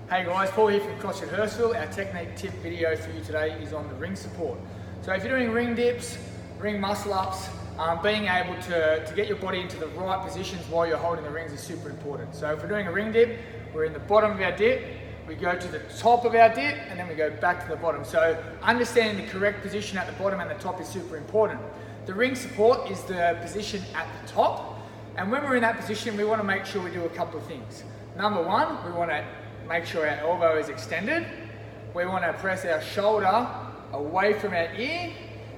Hey guys, Paul here from CrossFit Hurstville. Our technique tip video for you today is on the ring support. So if you're doing ring dips, ring muscle ups, being able to get your body into the right positions while you're holding the rings is super important. So if we're doing a ring dip, we're in the bottom of our dip, we go to the top of our dip, and then we go back to the bottom. So understanding the correct position at the bottom and the top is super important. The ring support is the position at the top, and when we're in that position, we want to make sure we do a couple of things. Number one, we want to make sure our elbow is extended. We want to press our shoulder away from our ear,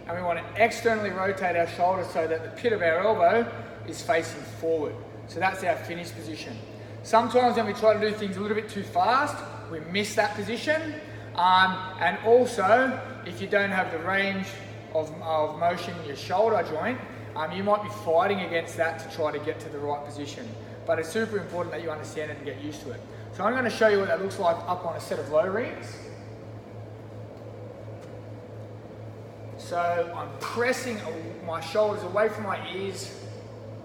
and we want to externally rotate our shoulder so that the pit of our elbow is facing forward. So that's our finish position. Sometimes when we try to do things a little bit too fast, we miss that position. And also, if you don't have the range of motion in your shoulder joint, you might be fighting against that to try to get to the right position. But it's super important that you understand it and get used to it. So I'm going to show you what that looks like up on a set of low rings. So I'm pressing my shoulders away from my ears,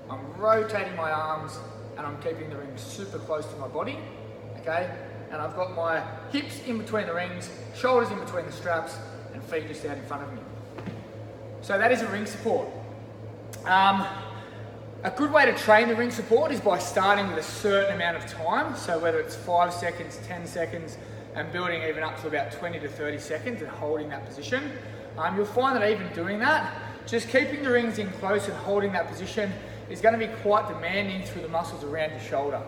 I'm rotating my arms, and I'm keeping the rings super close to my body, okay? And I've got my hips in between the rings, shoulders in between the straps, and feet just out in front of me. So that is a ring support. A good way to train the ring support is by starting with a certain amount of time. So whether it's 5 seconds, 10 seconds, and building even up to about 20 to 30 seconds and holding that position. You'll find that even doing that, just keeping the rings in close and holding that position is going to be quite demanding through the muscles around your shoulder.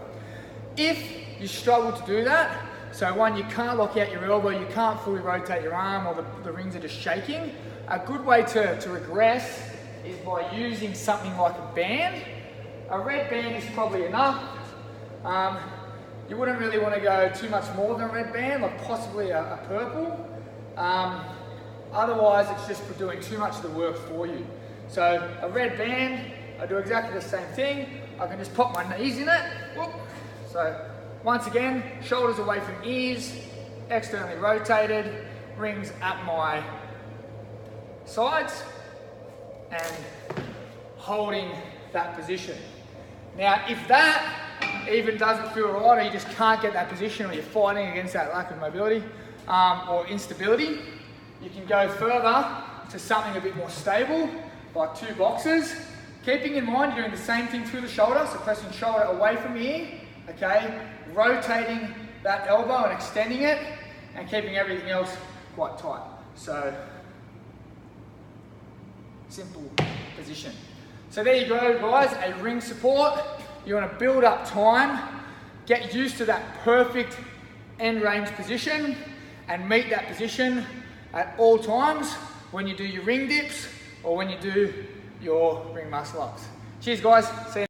If you struggle to do that, so one, you can't lock out your elbow, you can't fully rotate your arm, or the rings are just shaking, a good way to regress is by using something like a band. A red band is probably enough. You wouldn't really want to go too much more than a red band, like possibly a purple. Otherwise, it's just doing too much of the work for you. So a red band, I do exactly the same thing. I can just pop my knees in it. Whoop. So once again, shoulders away from ears, externally rotated, rings at my sides, and holding that position. Now, if that even doesn't feel right, or you just can't get that position, or you're fighting against that lack of mobility or instability, you can go further to something a bit more stable, like 2 boxes. Keeping in mind, you're doing the same thing through the shoulder, so pressing shoulder away from ear, okay? Rotating that elbow and extending it, and keeping everything else quite tight. So, simple position. So there you go, guys, a ring support. You want to build up time, get used to that perfect end range position, and meet that position at all times when you do your ring dips or when you do your ring muscle ups. Cheers, guys. See you.